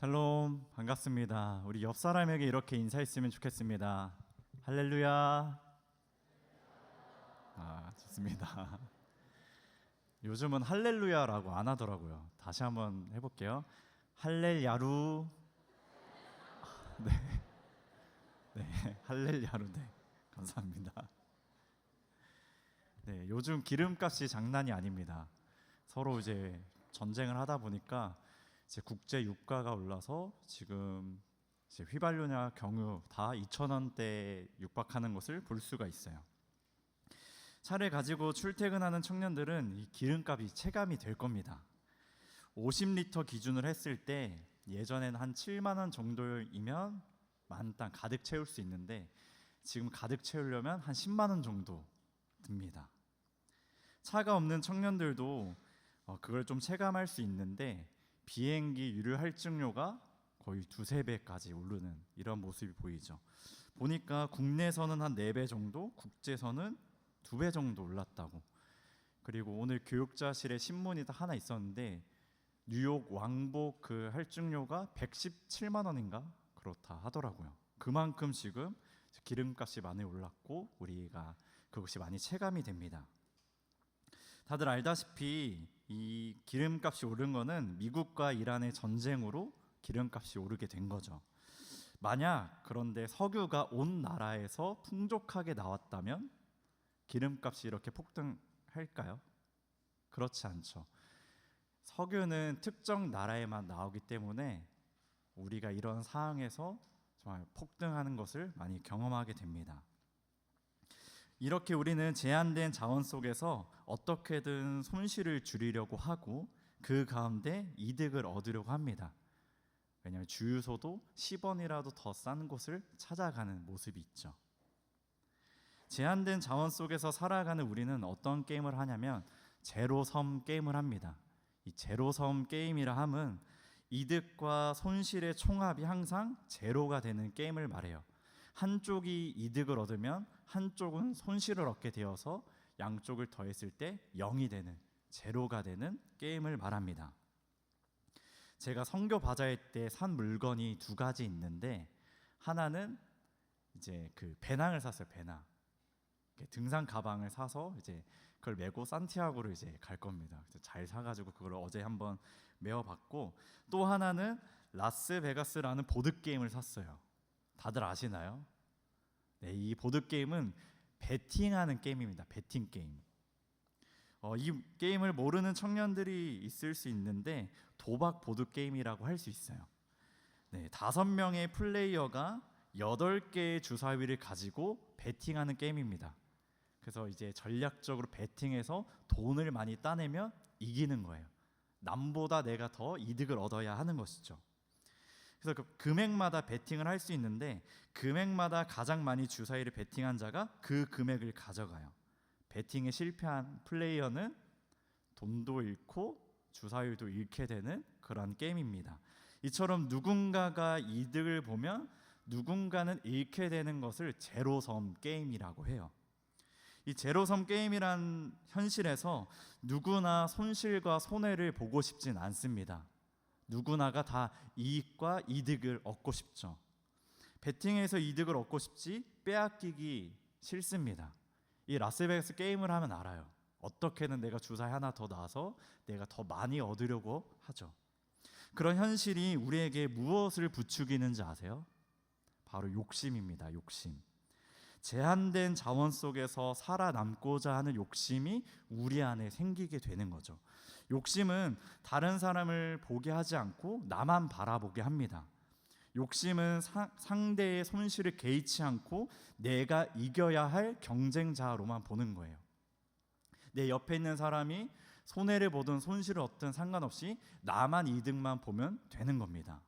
샬롬, 반갑습니다. 우리 옆 사람에게 이렇게 인사했으면 좋겠습니다. 할렐루야. 좋습니다. 요즘은 할렐루야라고 안 하더라고요. 다시 한번 해볼게요. 할렐야루. 네, 네, 할렐야루. 네, 감사합니다. 네, 요즘 기름값이 장난이 아닙니다. 서로 이제 전쟁을 하다 보니까 이제 국제 유가가 올라서 지금 이제 휘발유나 경유 다 2,000원대에 육박하는 것을 볼 수가 있어요. 차를 가지고 출퇴근하는 청년들은 이 기름값이 체감이 될 겁니다. 50리터 기준으로 했을 때 예전에는 한 7만 원 정도이면 만땅 가득 채울 수 있는데 지금 가득 채우려면 한 10만 원 정도 듭니다. 차가 없는 청년들도 그걸 좀 체감할 수 있는데 비행기 유류 할증료가 거의 두세 배까지 오르는 이런 모습이 보이죠. 보니까 국내선은 한 4배 정도, 국제선은 2배 정도 올랐다고. 그리고 오늘 교육자실에 신문이 하나 있었는데 뉴욕 왕복 그 할증료가 117만 원인가 그렇다 하더라고요. 그만큼 지금 기름값이 많이 올랐고 우리가 그것이 많이 체감이 됩니다. 다들 알다시피 이 기름값이 오른 거는 미국과 이란의 전쟁으로 기름값이 오르게 된 거죠. 만약 그런데 석유가 온 나라에서 풍족하게 나왔다면 기름값이 이렇게 폭등할까요? 그렇지 않죠. 석유는 특정 나라에만 나오기 때문에 우리가 이런 상황에서 정말 폭등하는 것을 많이 경험하게 됩니다. 이렇게 우리는 제한된 자원 속에서 어떻게든 손실을 줄이려고 하고 그 가운데 이득을 얻으려고 합니다. 왜냐하면 주유소도 10원이라도 더 싼 곳을 찾아가는 모습이 있죠. 제한된 자원 속에서 살아가는 우리는 어떤 게임을 하냐면 제로섬 게임을 합니다. 이 제로섬 게임이라 함은 이득과 손실의 총합이 항상 제로가 되는 게임을 말해요. 한쪽이 이득을 얻으면 한쪽은 손실을 얻게 되어서 양쪽을 더했을 때 0이 되는, 제로가 되는 게임을 말합니다. 제가 선교 바자회 때 산 물건이 2가지 있는데 하나는 이제 그 배낭을 샀어요. 배낭. 등산 가방을 사서 이제 그걸 메고 산티아고를 이제 갈 겁니다. 잘 사가지고 그걸 어제 한번 메어봤고, 또 하나는 라스베가스라는 보드 게임을 샀어요. 다들 아시나요? 네, 이 보드 게임은 베팅하는 게임입니다. 베팅 게임. 이 게임을 모르는 청년들이 있을 수 있는데 도박 보드 게임이라고 할 수 있어요. 네, 5명의 플레이어가 8개의 주사위를 가지고 베팅하는 게임입니다. 그래서 이제 전략적으로 베팅해서 돈을 많이 따내면 이기는 거예요. 남보다 내가 더 이득을 얻어야 하는 것이죠. 그래서 그 금액마다 베팅을 할 수 있는데 금액마다 가장 많이 주사위를 베팅한 자가 그 금액을 가져가요. 베팅에 실패한 플레이어는 돈도 잃고 주사위도 잃게 되는 그런 게임입니다. 이처럼 누군가가 이득을 보면 누군가는 잃게 되는 것을 제로섬 게임이라고 해요. 이 제로섬 게임이란 현실에서 누구나 손실과 손해를 보고 싶진 않습니다. 누구나가 다 이익과 이득을 얻고 싶죠. 베팅에서 이득을 얻고 싶지 빼앗기기 싫습니다. 이 라스베가스 게임을 하면 알아요. 어떻게든 내가 주사위 하나 더 놔서 내가 더 많이 얻으려고 하죠. 그런 현실이 우리에게 무엇을 부추기는지 아세요? 바로 욕심입니다. 욕심. 제한된 자원 속에서 살아남고자 하는 욕심이 우리 안에 생기게 되는 거죠. 욕심은 다른 사람을 보게 하지 않고 나만 바라보게 합니다. 욕심은 상대의 손실을 개의치 않고 내가 이겨야 할 경쟁자로만 보는 거예요. 내 옆에 있는 사람이 손해를 보든 손실을 얻든 상관없이 나만 이득만 보면 되는 겁니다.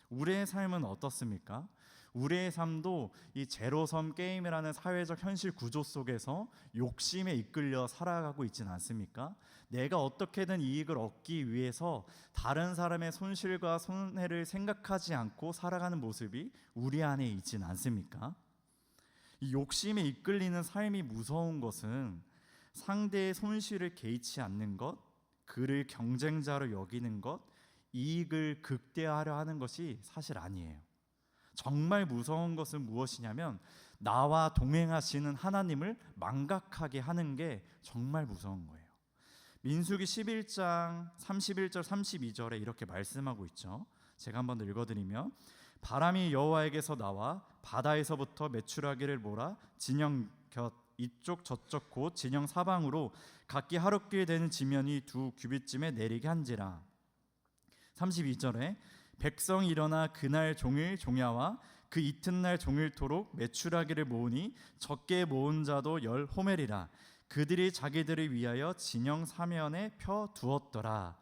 우리의 삶은 어떻습니까? 우리의 삶도 이 제로섬 게임이라는 사회적 현실 구조 속에서 욕심에 이끌려 살아가고 있지는 않습니까? 내가 어떻게든 이익을 얻기 위해서 다른 사람의 손실과 손해를 생각하지 않고 살아가는 모습이 우리 안에 있지는 않습니까? 이 욕심에 이끌리는 삶이 무서운 것은 상대의 손실을 개의치 않는 것, 그를 경쟁자로 여기는 것, 이익을 극대화하려 하는 것이 사실 아니에요. 정말 무서운 것은 무엇이냐면 나와 동행하시는 하나님을 망각하게 하는 게 정말 무서운 거예요. 민수기 11장 31절 32절에 이렇게 말씀하고 있죠. 제가 한번 읽어드리면 바람이 여호와에게서 나와 바다에서부터 메추라기를 몰아 진영 곁 이쪽 저쪽 곧 진영 사방으로 각기 하루길 되는 지면이 2규빗쯤에 내리게 한지라. 32절에 백성이 일어나 그날 종일 종야와 그 이튿날 종일토록 메추라기를 모으니 적게 모은 자도 10호멜이라. 그들이 자기들을 위하여 진영 사면에 펴 두었더라.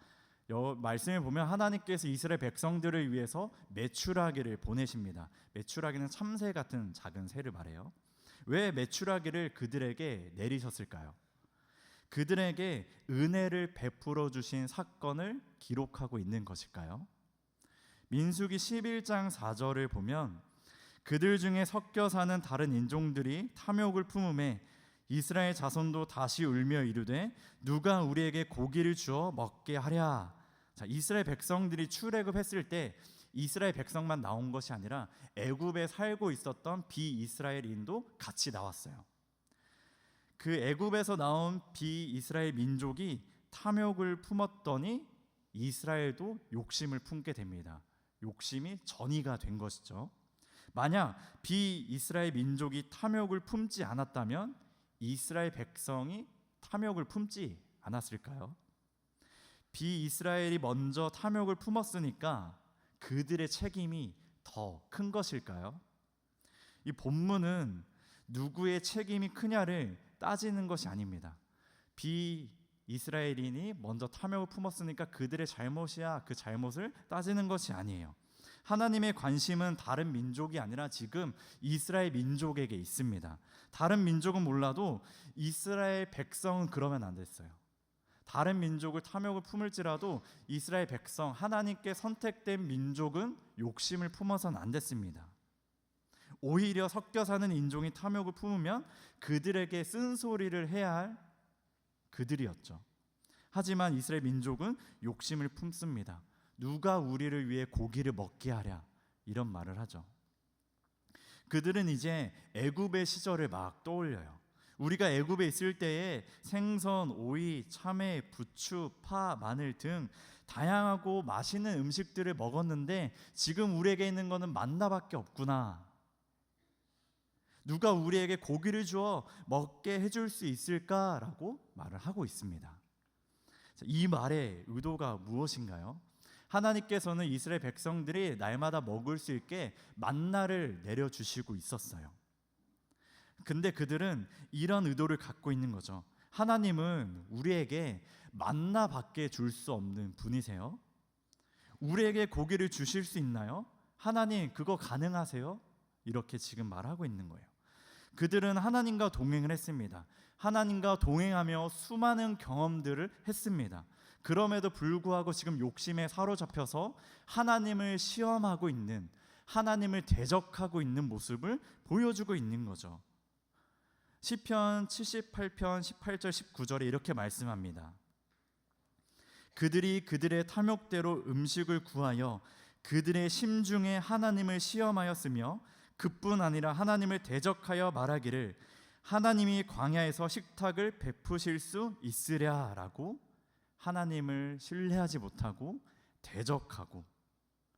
말씀을 보면 하나님께서 이스라엘 백성들을 위해서 메추라기를 보내십니다. 메추라기는 참새 같은 작은 새를 말해요. 왜 메추라기를 그들에게 내리셨을까요? 그들에게 은혜를 베풀어 주신 사건을 기록하고 있는 것일까요? 민수기 11장 4절을 보면 그들 중에 섞여 사는 다른 인종들이 탐욕을 품음에 이스라엘 자손도 다시 울며 이르되 누가 우리에게 고기를 주어 먹게 하랴. 자, 이스라엘 백성들이 출애굽했을 때 이스라엘 백성만 나온 것이 아니라 애굽에 살고 있었던 비이스라엘인도 같이 나왔어요. 그 애굽에서 나온 비이스라엘 민족이 탐욕을 품었더니 이스라엘도 욕심을 품게 됩니다. 욕심이 전이가 된 것이죠. 만약 비이스라엘 민족이 탐욕을 품지 않았다면 이스라엘 백성이 탐욕을 품지 않았을까요? 비이스라엘이 먼저 탐욕을 품었으니까 그들의 책임이 더 큰 것일까요? 이 본문은 누구의 책임이 크냐를 따지는 것이 아닙니다. 비이스라엘인이 먼저 탐욕을 품었으니까 그들의 잘못이야, 그 잘못을 따지는 것이 아니에요. 하나님의 관심은 다른 민족이 아니라 지금 이스라엘 민족에게 있습니다. 다른 민족은 몰라도 이스라엘 백성은 그러면 안 됐어요. 다른 민족을 탐욕을 품을지라도 이스라엘 백성, 하나님께 선택된 민족은 욕심을 품어서는 안 됐습니다. 오히려 섞여 사는 인종이 탐욕을 품으면 그들에게 쓴소리를 해야 할 그들이었죠. 하지만 이스라엘 민족은 욕심을 품습니다. 누가 우리를 위해 고기를 먹게 하랴, 이런 말을 하죠. 그들은 이제 애굽의 시절을 막 떠올려요. 우리가 애굽에 있을 때에 생선, 오이, 참외, 부추, 파, 마늘 등 다양하고 맛있는 음식들을 먹었는데 지금 우리에게 있는 것은 만나밖에 없구나. 누가 우리에게 고기를 주어 먹게 해줄 수 있을까라고 말을 하고 있습니다. 이 말의 의도가 무엇인가요? 하나님께서는 이스라엘 백성들이 날마다 먹을 수 있게 만나를 내려주시고 있었어요. 근데 그들은 이런 의도를 갖고 있는 거죠. 하나님은 우리에게 만나밖에 줄 수 없는 분이세요? 우리에게 고기를 주실 수 있나요? 하나님, 그거 가능하세요? 이렇게 지금 말하고 있는 거예요. 그들은 하나님과 동행을 했습니다. 하나님과 동행하며 수많은 경험들을 했습니다. 그럼에도 불구하고 지금 욕심에 사로잡혀서 하나님을 시험하고 있는, 하나님을 대적하고 있는 모습을 보여주고 있는 거죠. 시편 78편 18절 19절에 이렇게 말씀합니다. 그들이 그들의 탐욕대로 음식을 구하여 그들의 심중에 하나님을 시험하였으며 그뿐 아니라 하나님을 대적하여 말하기를 하나님이 광야에서 식탁을 베푸실 수 있으랴라고 하나님을 신뢰하지 못하고 대적하고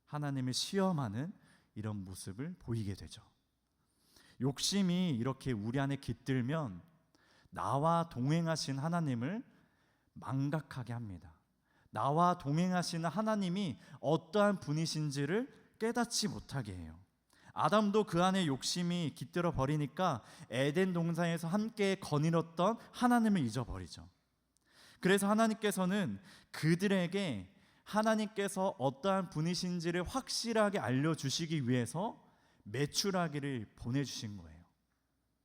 하나님을 시험하는 이런 모습을 보이게 되죠. 욕심이 이렇게 우리 안에 깃들면 나와 동행하신 하나님을 망각하게 합니다. 나와 동행하시는 하나님이 어떠한 분이신지를 깨닫지 못하게 해요. 아담도 그 안에 욕심이 깃들어 버리니까 에덴 동산에서 함께 거닐었던 하나님을 잊어버리죠. 그래서 하나님께서는 그들에게 하나님께서 어떠한 분이신지를 확실하게 알려주시기 위해서 메추라기를 보내주신 거예요.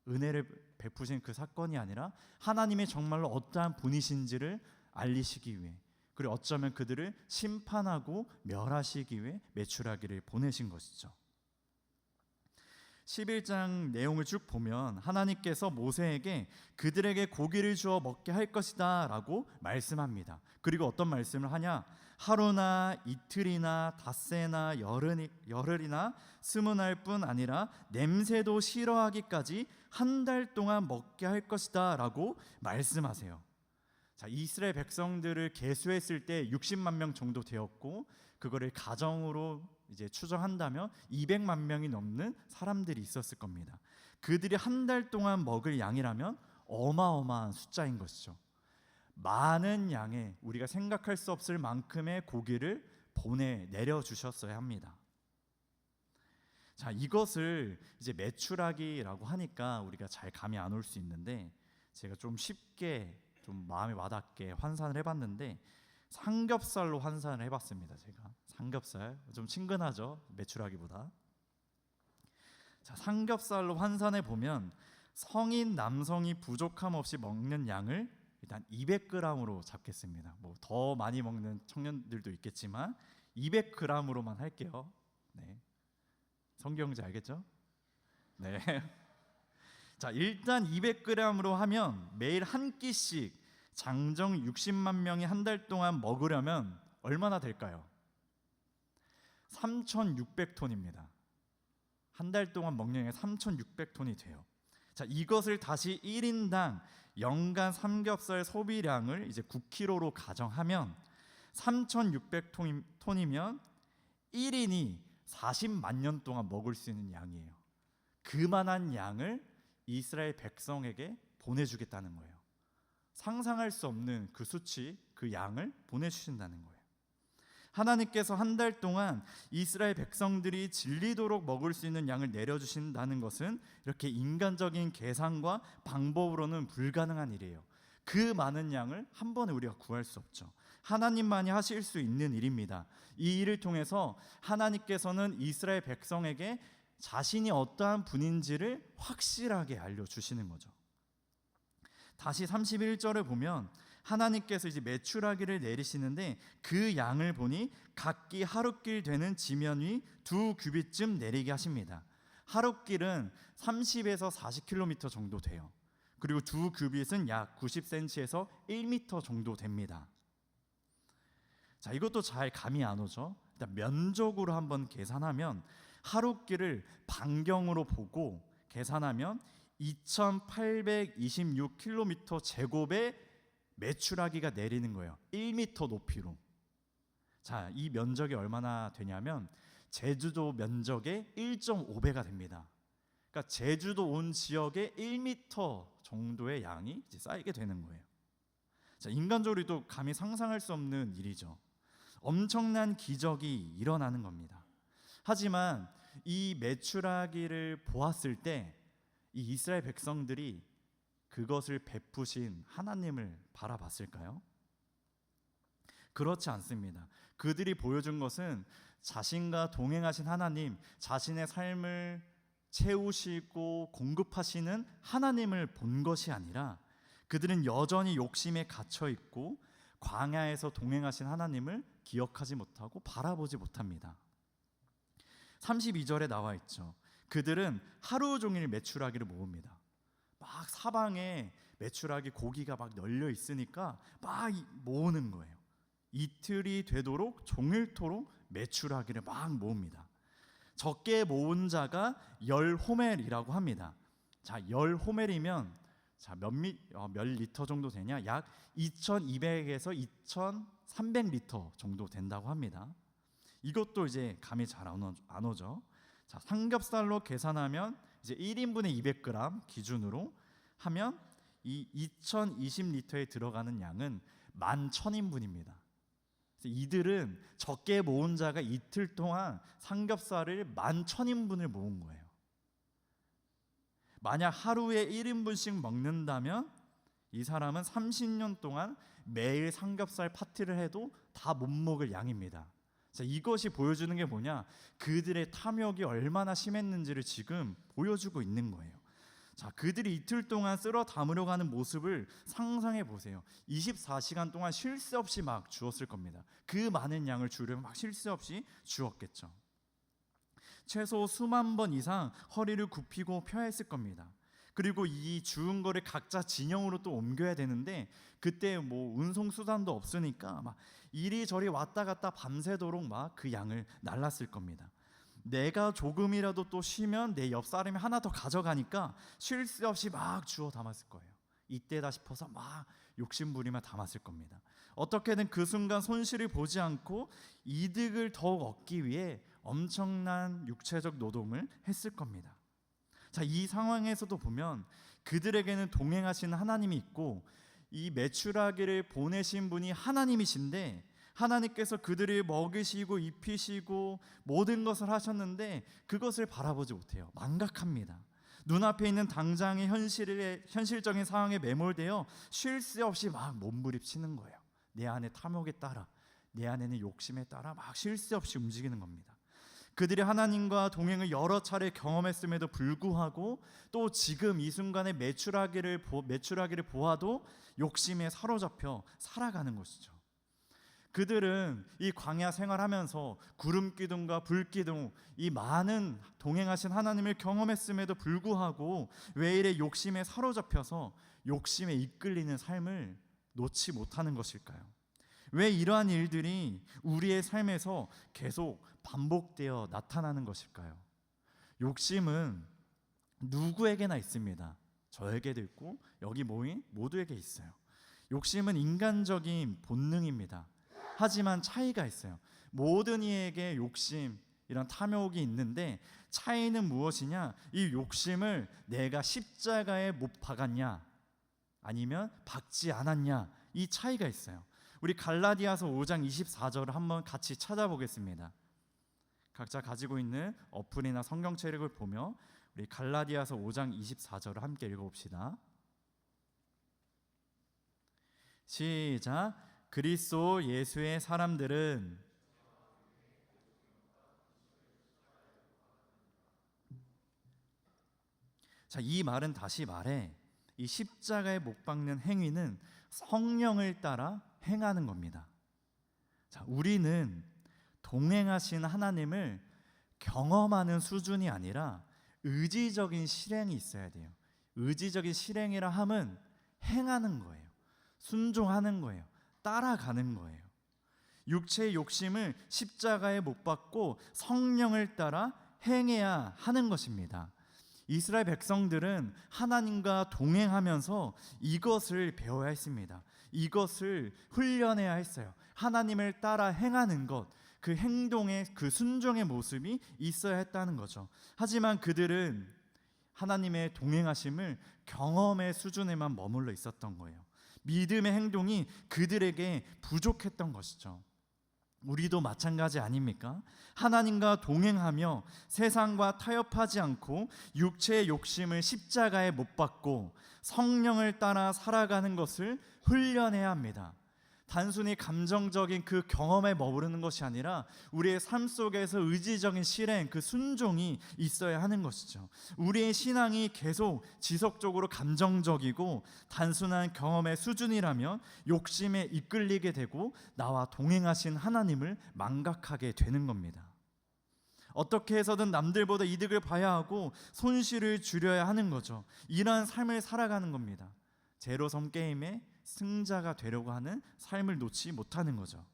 은혜를 베푸신 그 사건이 아니라 하나님이 정말로 어떠한 분이신지를 알리시기 위해, 그리고 어쩌면 그들을 심판하고 멸하시기 위해 메추라기를 보내신 것이죠. 11장 내용을 쭉 보면 하나님께서 모세에게 그들에게 고기를 주어 먹게 할 것이다 라고 말씀합니다. 그리고 어떤 말씀을 하냐? 하루나 이틀이나 닷새나 열흘이나 스무날 뿐 아니라 냄새도 싫어하기까지 한 달 동안 먹게 할 것이다 라고 말씀하세요. 자, 이스라엘 백성들을 계수했을 때 60만 명 정도 되었고, 그거를 가정으로 이제 추정한다면 200만 명이 넘는 사람들이 있었을 겁니다. 그들이 한 달 동안 먹을 양이라면 어마어마한 숫자인 것이죠. 많은 양의, 우리가 생각할 수 없을 만큼의 고기를 내려 주셨어야 합니다. 자, 이것을 이제 메추라기라고 하니까 우리가 잘 감이 안 올 수 있는데, 제가 좀 쉽게 좀 마음에 와닿게 환산을 해봤는데 삼겹살로 환산을 해봤습니다. 제가 삼겹살 좀 친근하죠, 메추라기보다. 자, 삼겹살로 환산해 보면 성인 남성이 부족함 없이 먹는 양을 일단 200g으로 잡겠습니다. 뭐 더 많이 먹는 청년들도 있겠지만 200g으로만 할게요. 네. 성경제 알겠죠? 네. 자, 일단 200g으로 하면 매일 한 끼씩 장정 60만 명이 한 달 동안 먹으려면 얼마나 될까요? 3,600톤입니다. 한 달 동안 먹는 양이 3,600톤이 돼요. 자, 이것을 다시 1인당 연간 삼겹살 소비량을 이제 9kg로 가정하면 3,600톤이면 1인이 40만 년 동안 먹을 수 있는 양이에요. 그만한 양을 이스라엘 백성에게 보내주겠다는 거예요. 상상할 수 없는 그 수치, 그 양을 보내주신다는 거예요. 하나님께서 한 달 동안 이스라엘 백성들이 질리도록 먹을 수 있는 양을 내려주신다는 것은 이렇게 인간적인 계산과 방법으로는 불가능한 일이에요. 그 많은 양을 한 번에 우리가 구할 수 없죠. 하나님만이 하실 수 있는 일입니다. 이 일을 통해서 하나님께서는 이스라엘 백성에게 자신이 어떠한 분인지를 확실하게 알려주시는 거죠. 다시 31절을 보면 하나님께서 이제 메추라기를 내리시는데 그 양을 보니 각기 하룻길 되는 지면 위 2규빗쯤 내리게 하십니다. 하룻길은 30에서 40km 정도 돼요. 그리고 2규빗은 약 90cm에서 1m 정도 됩니다. 자, 이것도 잘 감이 안 오죠? 일단 면적으로 한번 계산하면 하룻길을 반경으로 보고 계산하면 2,826km 제곱의 메추라기가 내리는 거예요. 1m 높이로. 자, 이 면적이 얼마나 되냐면 제주도 면적의 1.5배가 됩니다. 그러니까 제주도 온 지역에 1m 정도의 양이 이제 쌓이게 되는 거예요. 자, 인간적으로도 감히 상상할 수 없는 일이죠. 엄청난 기적이 일어나는 겁니다. 하지만 이 메추라기를 보았을 때 이 이스라엘 백성들이 그것을 베푸신 하나님을 바라봤을까요? 그렇지 않습니다. 그들이 보여준 것은 자신과 동행하신 하나님, 자신의 삶을 채우시고 공급하시는 하나님을 본 것이 아니라 그들은 여전히 욕심에 갇혀 있고 광야에서 동행하신 하나님을 기억하지 못하고 바라보지 못합니다. 32절에 나와 있죠. 그들은 하루 종일 메추라기를 모읍니다. 막 사방에 메추라기 고기가 막 널려 있으니까 막 모으는 거예요. 이틀이 되도록 종일토록 메추라기를 막 모읍니다. 적게 모은 자가 10호멜이라고 합니다. 자, 10호멜이면 몇 리터 정도 되냐? 약 2,200에서 2,300리터 정도 된다고 합니다. 이것도 이제 감이 잘 안 오죠. 자, 삼겹살로 계산하면 이제 1인분에 200g 기준으로 하면 이 2,020리터에 들어가는 양은 11,000인분입니다. 이들은 적게 모은 자가 이틀 동안 삼겹살을 11,000인분을 모은 거예요. 만약 하루에 1인분씩 먹는다면 이 사람은 30년 동안 매일 삼겹살 파티를 해도 다 못 먹을 양입니다. 자, 이것이 보여주는 게 뭐냐? 그들의 탐욕이 얼마나 심했는지를 지금 보여주고 있는 거예요. 자, 그들이 이틀 동안 쓸어 담으려고 하는 모습을 상상해 보세요. 24시간 동안 쉴 새 없이 막 주었을 겁니다. 그 많은 양을 주려면 막 쉴 새 없이 주었겠죠. 최소 수만 번 이상 허리를 굽히고 펴야 했을 겁니다. 그리고 이 주운 거를 각자 진영으로 또 옮겨야 되는데 그때 뭐 운송 수단도 없으니까 막 이리저리 왔다 갔다 밤새도록 막 그 양을 날랐을 겁니다. 내가 조금이라도 또 쉬면 내 옆 사람이 하나 더 가져가니까 쉴 새 없이 막 주워 담았을 거예요. 이때다 싶어서 막 욕심부리며 담았을 겁니다. 어떻게든 그 순간 손실을 보지 않고 이득을 더욱 얻기 위해 엄청난 육체적 노동을 했을 겁니다. 자, 이 상황에서도 보면 그들에게는 동행하시는 하나님이 있고 이 메추라기를 보내신 분이 하나님이신데 하나님께서 그들을 먹이시고 입히시고 모든 것을 하셨는데 그것을 바라보지 못해요. 망각합니다. 눈앞에 있는 당장의 현실적인 상황에 매몰되어 쉴 새 없이 막 몸부림치는 거예요. 내 안에 탐욕에 따라, 내 안에는 욕심에 따라 막 쉴 새 없이 움직이는 겁니다. 그들이 하나님과 동행을 여러 차례 경험했음에도 불구하고 또 지금 이 순간에 메추라기를 보아도 욕심에 사로잡혀 살아가는 것이죠. 그들은 이 광야 생활하면서 구름 기둥과 불 기둥, 이 많은 동행하신 하나님을 경험했음에도 불구하고 왜 이래 욕심에 사로잡혀서 욕심에 이끌리는 삶을 놓지 못하는 것일까요? 왜 이러한 일들이 우리의 삶에서 계속 반복되어 나타나는 것일까요? 욕심은 누구에게나 있습니다. 저에게도 있고 여기 모인 모두에게 있어요. 욕심은 인간적인 본능입니다. 하지만 차이가 있어요. 모든 이에게 욕심, 이런 탐욕이 있는데 차이는 무엇이냐? 이 욕심을 내가 십자가에 못 박았냐 아니면 박지 않았냐, 이 차이가 있어요. 우리 갈라디아서 5장 24절을 한번 같이 찾아보겠습니다. 각자 가지고 있는 어플이나 성경책을 보며 우리 갈라디아서 5장 24절을 함께 읽어봅시다. 시작. 그리스도 예수의 사람들은 자, 이 말은 다시 말해 이 십자가에 못 박는 행위는 성령을 따라 행하는 겁니다. 자, 우리는 동행하신 하나님을 경험하는 수준이 아니라 의지적인 실행이 있어야 돼요. 의지적인 실행이라 함은 행하는 거예요. 순종하는 거예요. 따라가는 거예요. 육체의 욕심을 십자가에 못 박고 성령을 따라 행해야 하는 것입니다. 이스라엘 백성들은 하나님과 동행하면서 이것을 배워야 했습니다. 이것을 훈련해야 했어요. 하나님을 따라 행하는 것, 그 행동의 그 순종의 모습이 있어야 했다는 거죠. 하지만 그들은 하나님의 동행하심을 경험의 수준에만 머물러 있었던 거예요. 믿음의 행동이 그들에게 부족했던 것이죠. 우리도 마찬가지 아닙니까? 하나님과 동행하며 세상과 타협하지 않고 육체의 욕심을 십자가에 못 박고 성령을 따라 살아가는 것을 훈련해야 합니다. 단순히 감정적인 그 경험에 머무르는 것이 아니라 우리의 삶 속에서 의지적인 실행, 그 순종이 있어야 하는 것이죠. 우리의 신앙이 계속 지속적으로 감정적이고 단순한 경험의 수준이라면 욕심에 이끌리게 되고 나와 동행하신 하나님을 망각하게 되는 겁니다. 어떻게 해서든 남들보다 이득을 봐야 하고 손실을 줄여야 하는 거죠. 이러한 삶을 살아가는 겁니다. 제로섬 게임의 승자가 되려고 하는 삶을 놓지 못하는 거죠.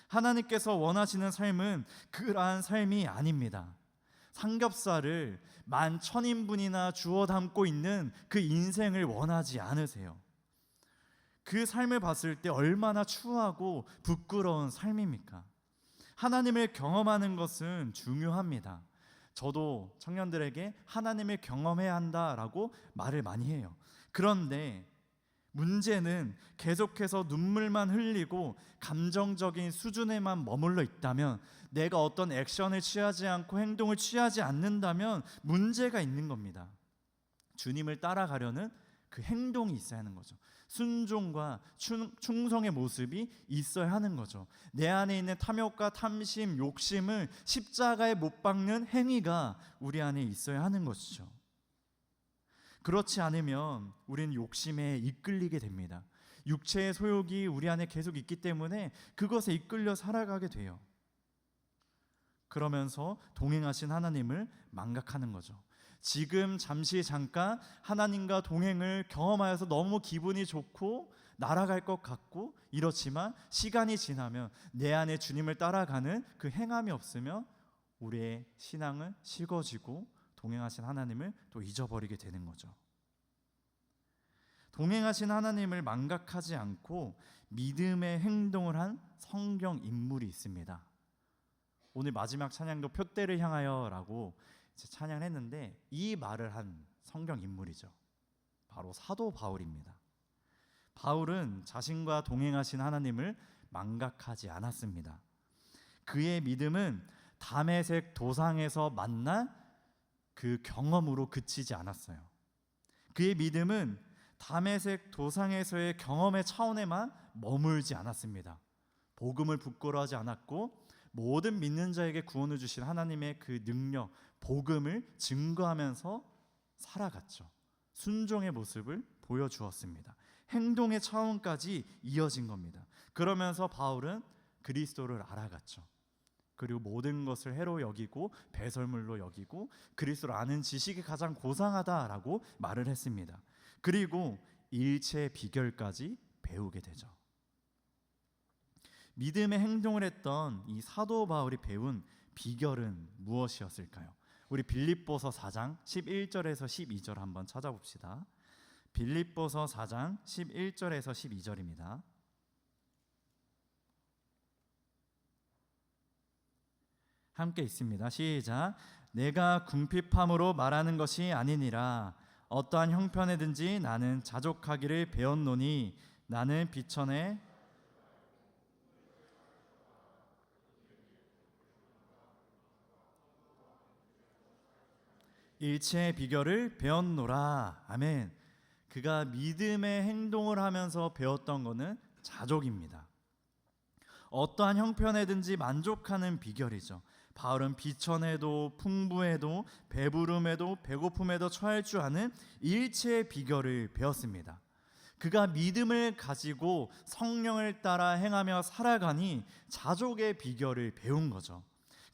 하나님께서 원하시는 삶은 그러한 삶이 아닙니다. 삼겹살을 11,000인분이나 주워 담고 있는 그 인생을 원하지 않으세요. 그 삶을 봤을 때 얼마나 추하고 부끄러운 삶입니까? 하나님을 경험하는 것은 중요합니다. 저도 청년들에게 하나님을 경험해야 한다라고 말을 많이 해요. 그런데 문제는 계속해서 눈물만 흘리고 감정적인 수준에만 머물러 있다면, 내가 어떤 액션을 취하지 않고 행동을 취하지 않는다면 문제가 있는 겁니다. 주님을 따라가려는 그 행동이 있어야 하는 거죠. 순종과 충성의 모습이 있어야 하는 거죠. 내 안에 있는 탐욕과 탐심, 욕심을 십자가에 못 박는 행위가 우리 안에 있어야 하는 것이죠. 그렇지 않으면 우리는 욕심에 이끌리게 됩니다. 육체의 소욕이 우리 안에 계속 있기 때문에 그것에 이끌려 살아가게 돼요. 그러면서 동행하신 하나님을 망각하는 거죠. 지금 잠시 잠깐 하나님과 동행을 경험하여서 너무 기분이 좋고 날아갈 것 같고 이렇지만 시간이 지나면 내 안에 주님을 따라가는 그 행함이 없으면 우리의 신앙은 식어지고 동행하신 하나님을 또 잊어버리게 되는 거죠. 동행하신 하나님을 망각하지 않고 믿음의 행동을 한 성경 인물이 있습니다. 오늘 마지막 찬양도 표대를 향하여라고 찬양을 했는데 이 말을 한 성경 인물이죠. 바로 사도 바울입니다. 바울은 자신과 동행하신 하나님을 망각하지 않았습니다. 그의 믿음은 다메섹 도상에서 만난 그 경험으로 그치지 않았어요. 그의 믿음은 다메섹 도상에서의 경험의 차원에만 머물지 않았습니다. 복음을 부끄러워하지 않았고 모든 믿는 자에게 구원을 주신 하나님의 그 능력, 복음을 증거하면서 살아갔죠. 순종의 모습을 보여주었습니다. 행동의 차원까지 이어진 겁니다. 그러면서 바울은 그리스도를 알아갔죠. 그리고 모든 것을 해로 여기고 배설물로 여기고 그리스도를 아는 지식이 가장 고상하다라고 말을 했습니다. 그리고 일체의 비결까지 배우게 되죠. 믿음의 행동을 했던 이 사도 바울이 배운 비결은 무엇이었을까요? 우리 빌립보서 4장 11절에서 12절 한번 찾아봅시다. 빌립보서 4장 11절에서 12절입니다. 함께 있습니다. 시작. 내가 궁핍함으로 말하는 것이 아니니라. 어떠한 형편에든지 나는 자족하기를 배웠노니 나는 비천에 일체의 비결을 배웠노라. 아멘. 그가 믿음의 행동을 하면서 배웠던 것은 자족입니다. 어떠한 형편에든지 만족하는 비결이죠. 바울은 비천에도 풍부에도 배부름에도 배고픔에도 처할 줄 아는 일체의 비결을 배웠습니다. 그가 믿음을 가지고 성령을 따라 행하며 살아가니 자족의 비결을 배운 거죠.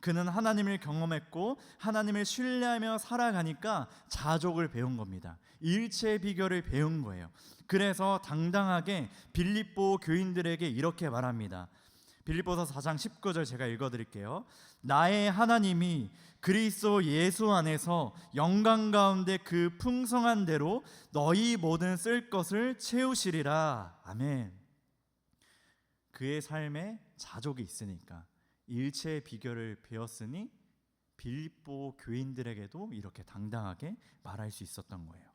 그는 하나님을 경험했고 하나님을 신뢰하며 살아가니까 자족을 배운 겁니다. 일체의 비결을 배운 거예요. 그래서 당당하게 빌립보 교인들에게 이렇게 말합니다. 빌립보서 4장 19절 제가 읽어드릴게요. 나의 하나님이 그리스도 예수 안에서 영광 가운데 그 풍성한 대로 너희 모든 쓸 것을 채우시리라. 아멘. 그의 삶에 자족이 있으니까 일체의 비결을 배웠으니 빌립보 교인들에게도 이렇게 당당하게 말할 수 있었던 거예요.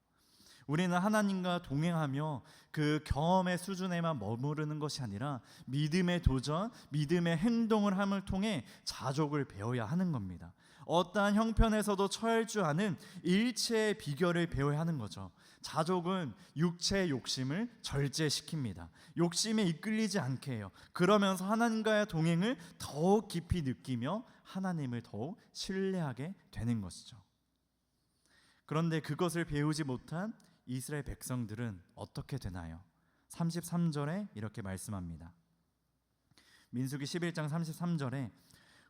우리는 하나님과 동행하며 그 경험의 수준에만 머무르는 것이 아니라 믿음의 도전, 믿음의 행동을 함을 통해 자족을 배워야 하는 겁니다. 어떠한 형편에서도 처할 줄 아는 일체의 비결을 배워야 하는 거죠. 자족은 육체의 욕심을 절제시킵니다. 욕심에 이끌리지 않게 해요. 그러면서 하나님과의 동행을 더욱 깊이 느끼며 하나님을 더욱 신뢰하게 되는 것이죠. 그런데 그것을 배우지 못한 이스라엘 백성들은 어떻게 되나요? 33절에 이렇게 말씀합니다. 민수기 11장 33절에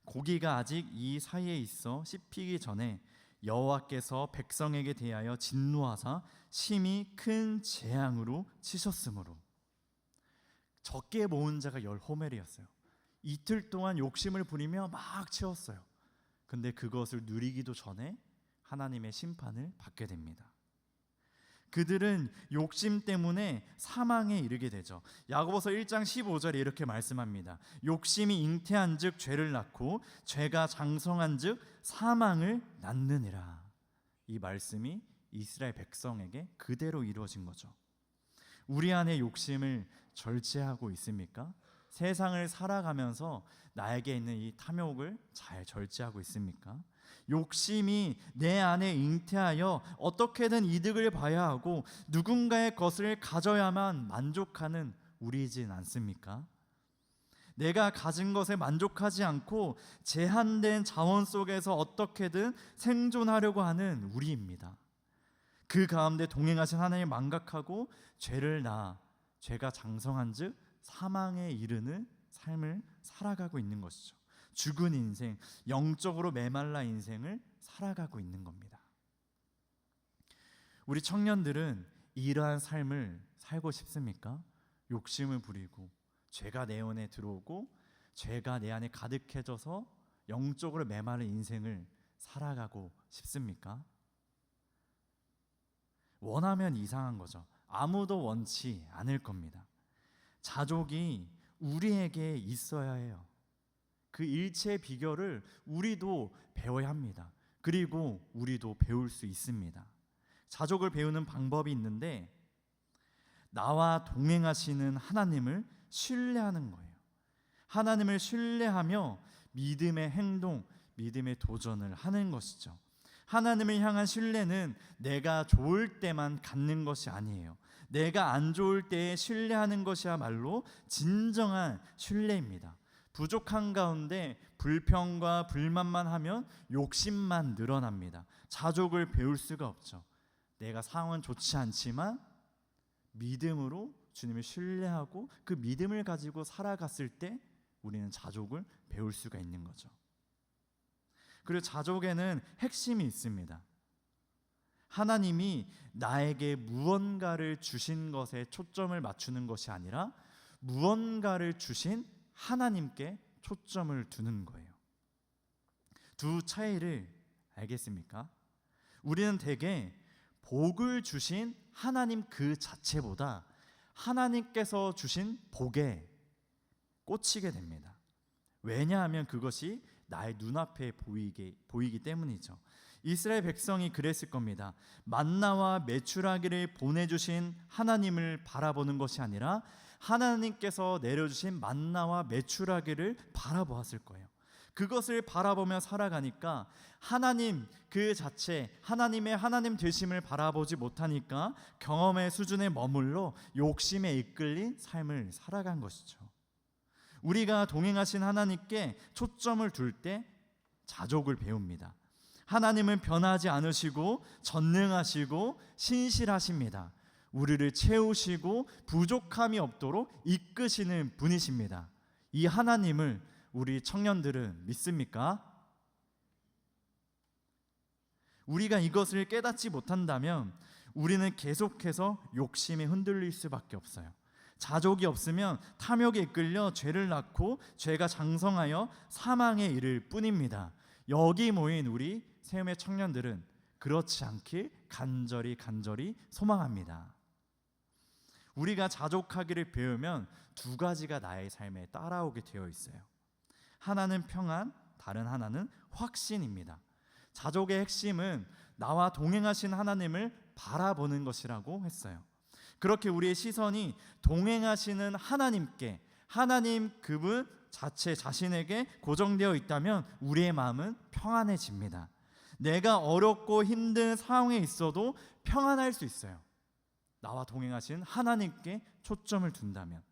고기가 아직 이 사이에 있어 씹히기 전에 여호와께서 백성에게 대하여 진노하사 심히 큰 재앙으로 치셨으므로. 적게 모은 자가 10호멜이었어요. 이틀 동안 욕심을 부리며 막 채웠어요. 근데 그것을 누리기도 전에 하나님의 심판을 받게 됩니다. 그들은 욕심 때문에 사망에 이르게 되죠. 야고보서 1장 15절에 이렇게 말씀합니다. 욕심이 잉태한 즉 죄를 낳고 죄가 장성한 즉 사망을 낳느니라. 이 말씀이 이스라엘 백성에게 그대로 이루어진 거죠. 우리 안에 욕심을 절제하고 있습니까? 세상을 살아가면서 나에게 있는 이 탐욕을 잘 절제하고 있습니까? 욕심이 내 안에 잉태하여 어떻게든 이득을 봐야 하고 누군가의 것을 가져야만 만족하는 우리이진 않습니까? 내가 가진 것에 만족하지 않고 제한된 자원 속에서 어떻게든 생존하려고 하는 우리입니다. 그 가운데 동행하신 하나님을 망각하고 죄를 낳아 죄가 장성한 즉 사망에 이르는 삶을 살아가고 있는 것이죠. 죽은 인생, 영적으로 메말라 인생을 살아가고 있는 겁니다. 우리 청년들은 이러한 삶을 살고 싶습니까? 욕심을 부리고 죄가 내 안에 들어오고 죄가 내 안에 가득해져서 영적으로 메마른 인생을 살아가고 싶습니까? 원하면 이상한 거죠. 아무도 원치 않을 겁니다. 자족이 우리에게 있어야 해요. 그 일체의 비결을 우리도 배워야 합니다. 그리고 우리도 배울 수 있습니다. 자족을 배우는 방법이 있는데 나와 동행하시는 하나님을 신뢰하는 거예요. 하나님을 신뢰하며 믿음의 행동, 믿음의 도전을 하는 것이죠. 하나님을 향한 신뢰는 내가 좋을 때만 갖는 것이 아니에요. 내가 안 좋을 때에 신뢰하는 것이야말로 진정한 신뢰입니다. 부족한 가운데 불평과 불만만 하면 욕심만 늘어납니다. 자족을 배울 수가 없죠. 내가 상황은 좋지 않지만 믿음으로 주님을 신뢰하고 그 믿음을 가지고 살아갔을 때 우리는 자족을 배울 수가 있는 거죠. 그리고 자족에는 핵심이 있습니다. 하나님이 나에게 무언가를 주신 것에 초점을 맞추는 것이 아니라 무언가를 주신 하나님께 초점을 두는 거예요. 두 차이를 알겠습니까? 우리는 대개 복을 주신 하나님 그 자체보다 하나님께서 주신 복에 꽂히게 됩니다. 왜냐하면 그것이 나의 눈앞에 보이기 때문이죠. 이스라엘 백성이 그랬을 겁니다. 만나와 메추라기를 보내주신 하나님을 바라보는 것이 아니라 하나님께서 내려주신 만나와 메추라기를 바라보았을 거예요. 그것을 바라보며 살아가니까 하나님 그 자체, 하나님의 하나님 되심을 바라보지 못하니까 경험의 수준에 머물러 욕심에 이끌린 삶을 살아간 것이죠. 우리가 동행하신 하나님께 초점을 둘 때 자족을 배웁니다. 하나님은 변하지 않으시고 전능하시고 신실하십니다. 우리를 채우시고 부족함이 없도록 이끄시는 분이십니다. 이 하나님을 우리 청년들은 믿습니까? 우리가 이것을 깨닫지 못한다면 우리는 계속해서 욕심에 흔들릴 수밖에 없어요. 자족이 없으면 탐욕에 이끌려 죄를 낳고 죄가 장성하여 사망에 이를 뿐입니다. 여기 모인 우리 세움의 청년들은 그렇지 않길 간절히 소망합니다. 우리가 자족하기를 배우면 두 가지가 나의 삶에 따라오게 되어 있어요. 하나는 평안, 다른 하나는 확신입니다. 자족의 핵심은 나와 동행하신 하나님을 바라보는 것이라고 했어요. 그렇게 우리의 시선이 동행하시는 하나님께, 하나님 그분 자체 자신에게 고정되어 있다면 우리의 마음은 평안해집니다. 내가 어렵고 힘든 상황에 있어도 평안할 수 있어요. 나와 동행하신 하나님께 초점을 둔다면.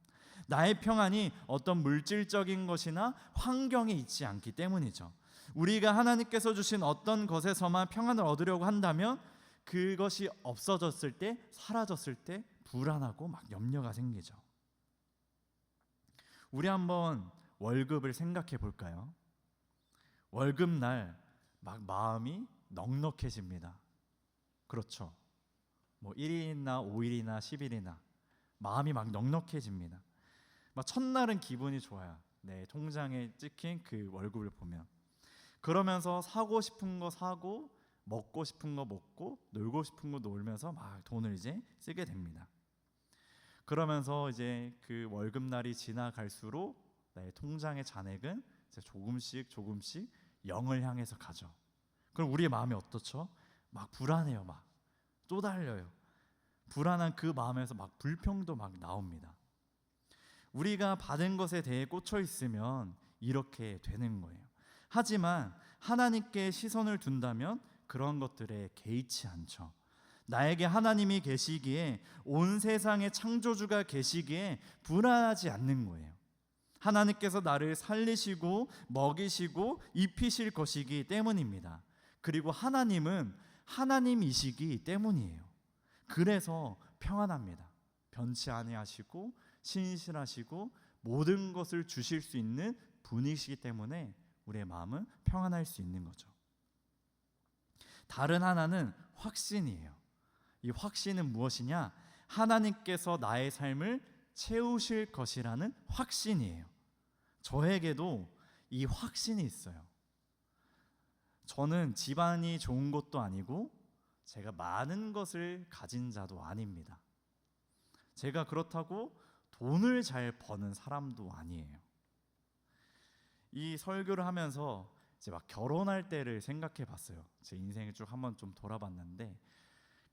나의 평안이 어떤 물질적인 것이나 환경에 있지 않기 때문이죠. 우리가 하나님께서 주신 어떤 것에서만 평안을 얻으려고 한다면 그것이 없어졌을 때, 사라졌을 때 불안하고 막 염려가 생기죠. 우리 한번 월급을 생각해 볼까요? 월급날 막 마음이 넉넉해집니다. 그렇죠. 뭐 1일이나 5일이나 10일이나 마음이 막 넉넉해집니다. 막 첫날은 기분이 좋아요. 내 통장에 찍힌 그 월급을 보면. 그러면서 사고 싶은 거 사고 먹고 싶은 거 먹고 놀고 싶은 거 놀면서 막 돈을 이제 쓰게 됩니다. 그러면서 이제 그 월급날이 지나갈수록 나의 통장의 잔액은 이제 조금씩 0을 향해서 가죠. 그럼 우리의 마음이 어떻죠? 막 불안해요. 막 또 달려요. 불안한 그 마음에서 막 불평도 막 나옵니다. 우리가 받은 것에 대해 꽂혀 있으면 이렇게 되는 거예요. 하지만 하나님께 시선을 둔다면 그런 것들에 개의치 않죠. 나에게 하나님이 계시기에, 온 세상의 창조주가 계시기에 불안하지 않는 거예요. 하나님께서 나를 살리시고 먹이시고 입히실 것이기 때문입니다. 그리고 하나님은 하나님이시기 때문이에요. 그래서 평안합니다. 변치 아니하시고 신실하시고 모든 것을 주실 수 있는 분이시기 때문에 우리의 마음은 평안할 수 있는 거죠. 다른 하나는 확신이에요. 이 이 확신은 무엇이냐? 하나님께서 나의 삶을 채우실 것이라는 확신이에요. 저에게도 이 확신이 있어요. 저는 집안이 좋은 것도 아니고 제가 많은 것을 가진 자도 아닙니다. 제가 그렇다고 돈을 잘 버는 사람도 아니에요. 이 설교를 하면서 이제 막 결혼할 때를 생각해 봤어요. 제 인생을 쭉 한번 좀 돌아봤는데,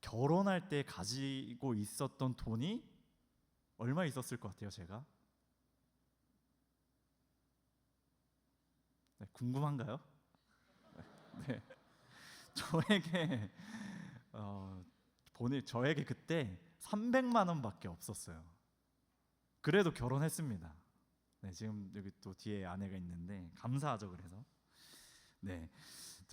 결혼할 때 가지고 있었던 돈이 얼마 있었을 것 같아요, 제가? 네, 궁금한가요? 네. 저에게 저에게 그때 300만 원밖에 없었어요. 그래도 결혼했습니다. 네, 지금 여기 또 뒤에 아내가 있는데 감사하죠. 그래서 네,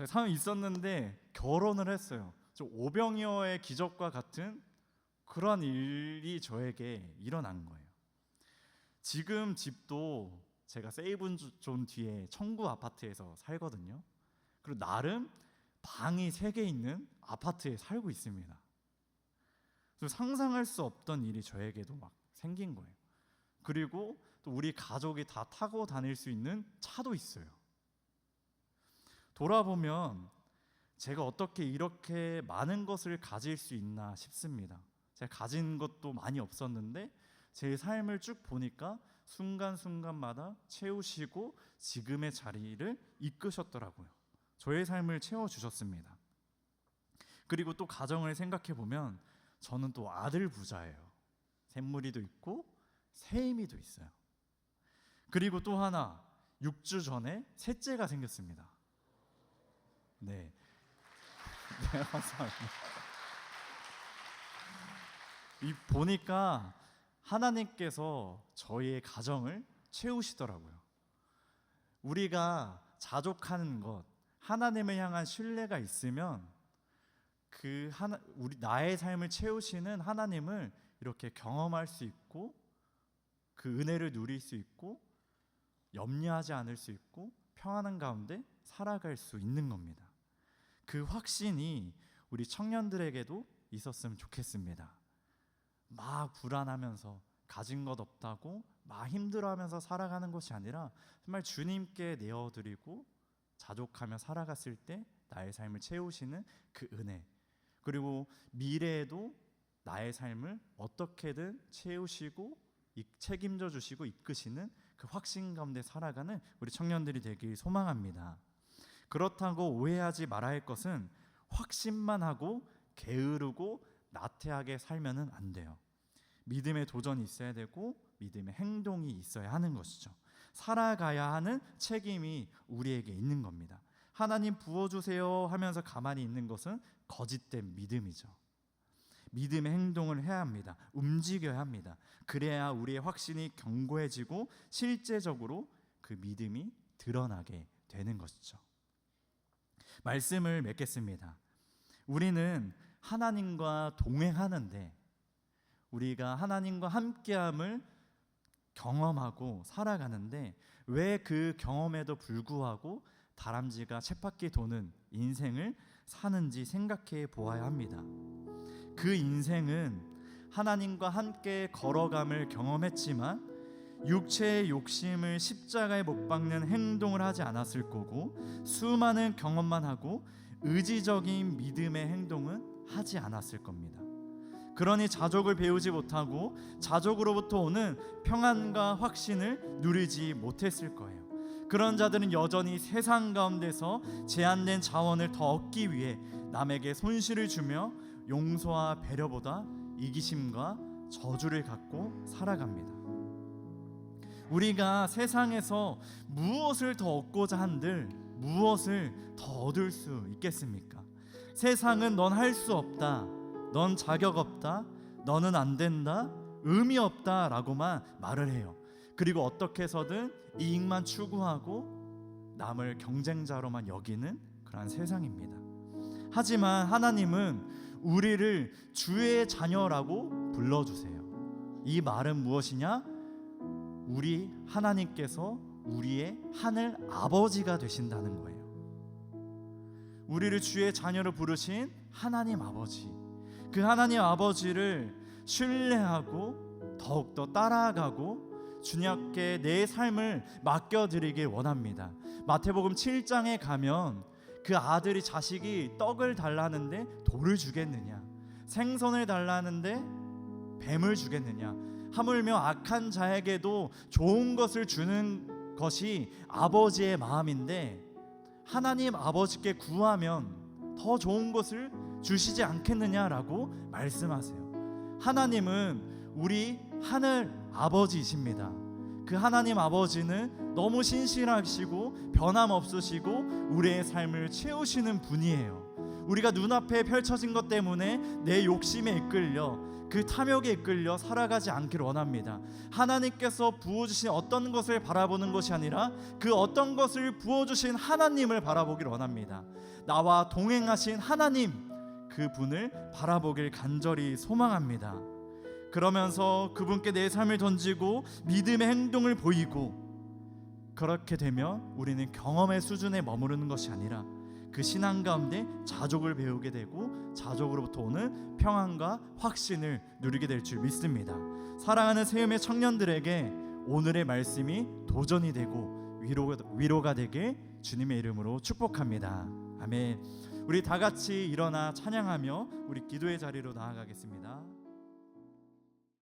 상이 있었는데 결혼을 했어요. 좀 오병이어의 기적과 같은 그런 일이 저에게 일어난 거예요. 지금 집도 제가 세이븐존 뒤에 청구 아파트에서 살거든요. 그리고 나름 방이 3개 있는 아파트에 살고 있습니다. 그래서 상상할 수 없던 일이 저에게도 막 생긴 거예요. 그리고 또 우리 가족이 다 타고 다닐 수 있는 차도 있어요. 돌아보면 제가 어떻게 이렇게 많은 것을 가질 수 있나 싶습니다. 제가 가진 것도 많이 없었는데 제 삶을 쭉 보니까 순간순간마다 채우시고 지금의 자리를 이끄셨더라고요. 저의 삶을 채워주셨습니다. 그리고 또 가정을 생각해 보면 저는 또 아들 부자예요. 샘물이도 있고 세임이도 있어요. 그리고 또 하나 6주 전에 셋째가 생겼습니다. 네, 네, 감사합니다. 이 보니까 하나님께서 저희의 가정을 채우시더라고요. 우리가 자족하는 것, 하나님을 향한 신뢰가 있으면 우리 나의 삶을 채우시는 하나님을 이렇게 경험할 수 있고 그 은혜를 누릴 수 있고 염려하지 않을 수 있고 평안한 가운데 살아갈 수 있는 겁니다. 그 확신이 우리 청년들에게도 있었으면 좋겠습니다. 막 불안하면서 가진 것 없다고 막 힘들어하면서 살아가는 것이 아니라 정말 주님께 내어드리고 자족하며 살아갔을 때 나의 삶을 채우시는 그 은혜, 그리고 미래에도 나의 삶을 어떻게든 채우시고 책임져 주시고 이끄시는 그 확신 가운데 살아가는 우리 청년들이 되길 소망합니다. 그렇다고 오해하지 말아야 할 것은 확신만 하고 게으르고 나태하게 살면은 안 돼요. 믿음의 도전이 있어야 되고 믿음의 행동이 있어야 하는 것이죠. 살아가야 하는 책임이 우리에게 있는 겁니다. 하나님 부어주세요 하면서 가만히 있는 것은 거짓된 믿음이죠. 믿음의 행동을 해야 합니다. 움직여야 합니다. 그래야 우리의 확신이 견고해지고 실제적으로 그 믿음이 드러나게 되는 것이죠. 말씀을 맺겠습니다. 우리는 하나님과 동행하는데 우리가 하나님과 함께함을 경험하고 살아가는데 왜 그 경험에도 불구하고 다람쥐가 쳇바퀴 도는 인생을 사는지 생각해 보아야 합니다. 그 인생은 하나님과 함께 걸어감을 경험했지만 육체의 욕심을 십자가에 못 박는 행동을 하지 않았을 거고 수많은 경험만 하고 의지적인 믿음의 행동은 하지 않았을 겁니다. 그러니 자족을 배우지 못하고 자족으로부터 오는 평안과 확신을 누리지 못했을 거예요. 그런 자들은 여전히 세상 가운데서 제한된 자원을 더 얻기 위해 남에게 손실을 주며 용서와 배려보다 이기심과 저주를 갖고 살아갑니다. 우리가 세상에서 무엇을 더 얻고자 한들 무엇을 더 얻을 수 있겠습니까? 세상은 넌 할 수 없다, 넌 자격 없다, 너는 안 된다, 의미 없다 라고만 말을 해요. 그리고 어떻게 해서든 이익만 추구하고 남을 경쟁자로만 여기는 그러한 세상입니다. 하지만 하나님은 우리를 주의 자녀라고 불러주세요. 이 말은 무엇이냐? 우리 하나님께서 우리의 하늘 아버지가 되신다는 거예요. 우리를 주의 자녀로 부르신 하나님 아버지, 그 하나님 아버지를 신뢰하고 더욱더 따라가고 주님께 내 삶을 맡겨드리길 원합니다. 마태복음 7장에 가면 그 아들이 자식이 떡을 달라는데 돌을 주겠느냐, 생선을 달라는데 뱀을 주겠느냐, 하물며 악한 자에게도 좋은 것을 주는 것이 아버지의 마음인데 하나님 아버지께 구하면 더 좋은 것을 주시지 않겠느냐라고 말씀하세요. 하나님은 우리 하늘 아버지이십니다. 그 하나님 아버지는 너무 신실하시고 변함없으시고 우리의 삶을 채우시는 분이에요. 우리가 눈앞에 펼쳐진 것 때문에 내 욕심에 이끌려 그 탐욕에 이끌려 살아가지 않기를 원합니다. 하나님께서 부어주신 어떤 것을 바라보는 것이 아니라 그 어떤 것을 부어주신 하나님을 바라보기를 원합니다. 나와 동행하신 하나님, 그분을 바라보길 간절히 소망합니다. 그러면서 그분께 내 삶을 던지고 믿음의 행동을 보이고, 그렇게 되면 우리는 경험의 수준에 머무르는 것이 아니라 그 신앙 가운데 자족을 배우게 되고 자족으로부터 오는 평안과 확신을 누리게 될 줄 믿습니다. 사랑하는 세움의 청년들에게 오늘의 말씀이 도전이 되고 위로가 되길 주님의 이름으로 축복합니다. 아멘. 우리 다 같이 일어나 찬양하며 우리 기도의 자리로 나아가겠습니다.